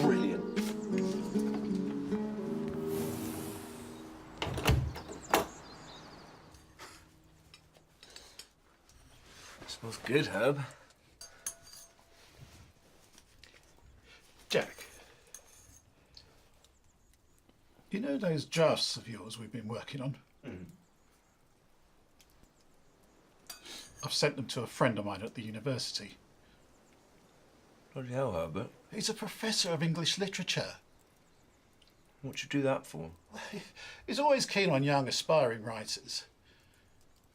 Brilliant. Smells good, Herb. Jack, you know those drafts of yours we've been working on? I've sent them to a friend of mine at the university. Bloody hell, Herbert. He's a professor of English literature. What'd you do that for? He's always keen on young, aspiring writers.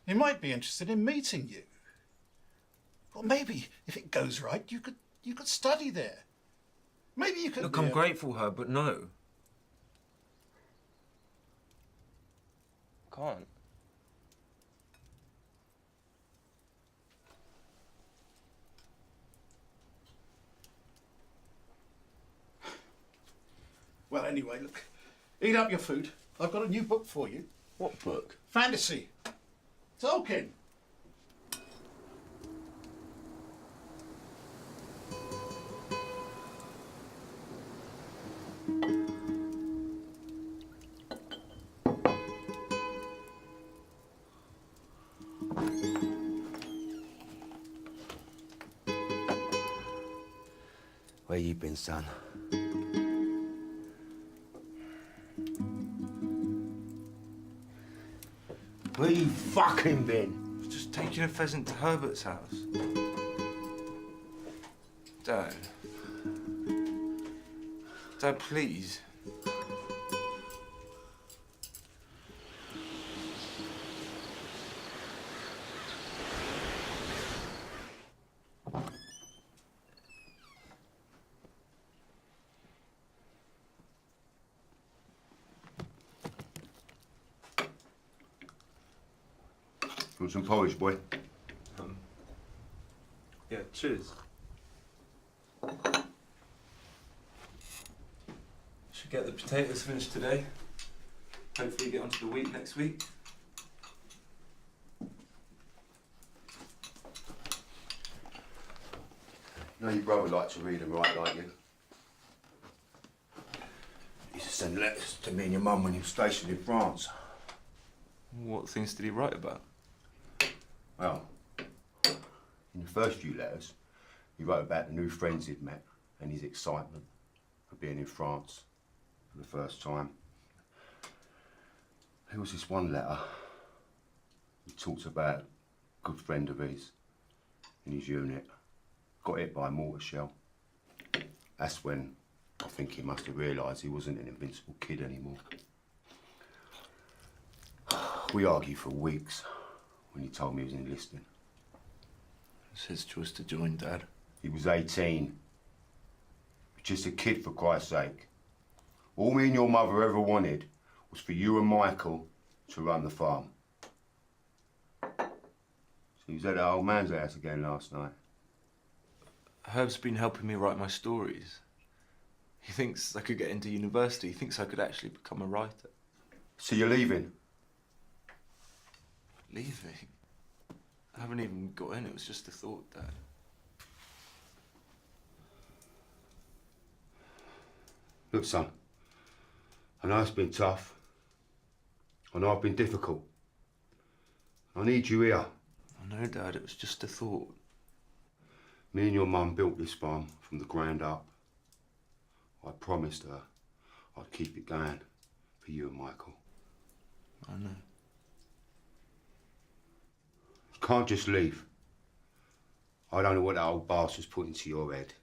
He might be interested in meeting you. Well, maybe if it goes right, you could study there. Maybe you could. Look, I'm grateful, Herb, but no. Can't. Well, anyway, look, eat up your food. I've got a new book for you. What book? Fantasy. Tolkien. Where you been, son? Where you fucking been? Just taking a pheasant to Herbert's house. Dad. Dad, please. Want some porridge, boy? Yeah, cheers. Should get the potatoes finished today. Hopefully get onto the wheat next week. You know your brother liked to read and write, like you. He used to send letters to me and your mum when he was stationed in France. What things did he write about? Well, in the first few letters, he wrote about the new friends he'd met and his excitement for being in France for the first time. There was this one letter. He talked about a good friend of his in his unit. Got hit by a mortar shell. That's when I think he must have realised he wasn't an invincible kid anymore. We argued for weeks when he told me he was enlisting. It's his choice to join, Dad. He was 18. Just a kid, for Christ's sake. All me and your mother ever wanted was for you and Michael to run the farm. So he was at the old man's house again last night. Herb's been helping me write my stories. He thinks I could get into university. He thinks I could actually become a writer. So you're leaving? Leaving? I haven't even got in. It was just a thought, Dad. Look, son, I know it's been tough. I know I've been difficult. I need you here. I know, Dad, it was just a thought. Me and your mum built this farm from the ground up. I promised her I'd keep it going for you and Michael. I know. You can't just leave. I don't know what that old bastard's put into your head,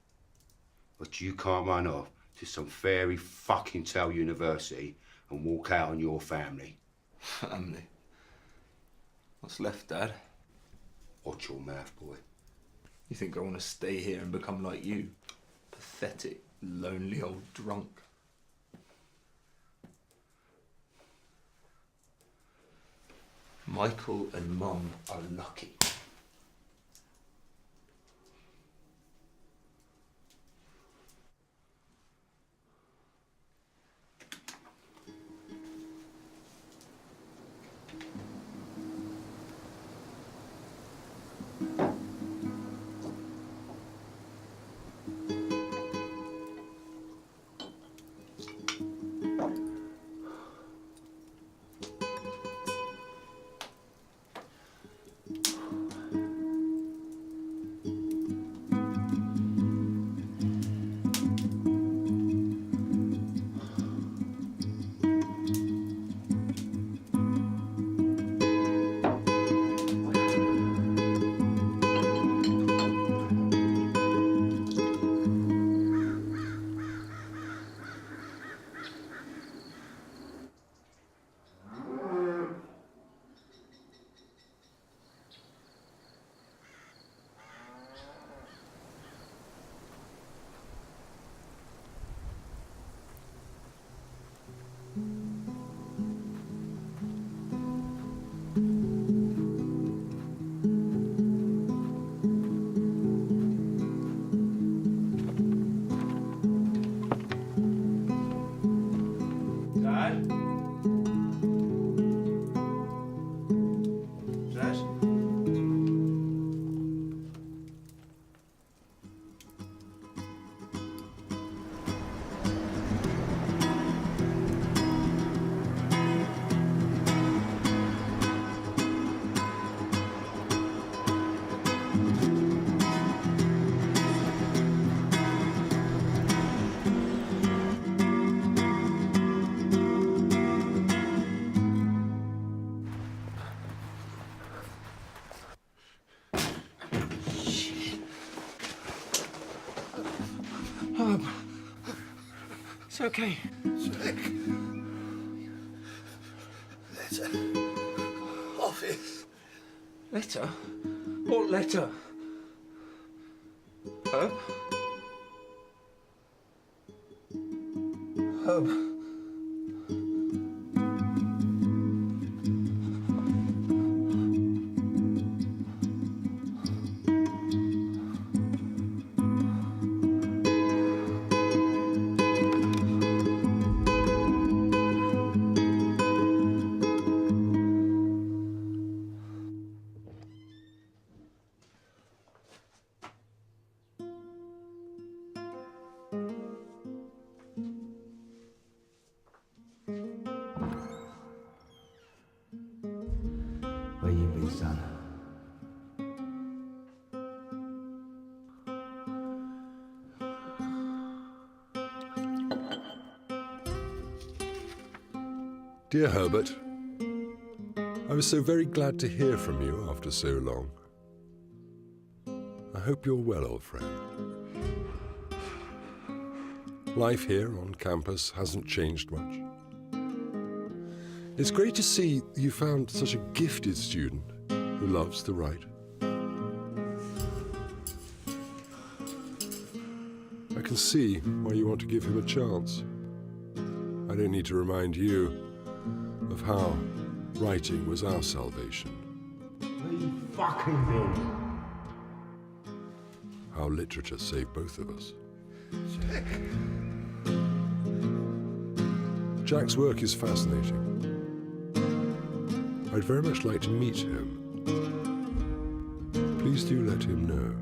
but you can't run off to some fairy fucking tale university and walk out on your family. Family? What's left, Dad? Watch your mouth, boy. You think I want to stay here and become like you? Pathetic, lonely old drunk. Michael and Mum are lucky. Dad? Dad? It's okay. Jack. Letter. Office. Letter? What letter? Herb? Herb. Where you been, son? Dear Herbert, I was so very glad to hear from you after so long. I hope you're well, old friend. Life here on campus hasn't changed much. It's great to see you found such a gifted student who loves to write. I can see why you want to give him a chance. I don't need to remind you of how writing was our salvation. Where you fucking been? How literature saved both of us. Jack. Jack's work is fascinating. I'd very much like to meet him. Please do let him know.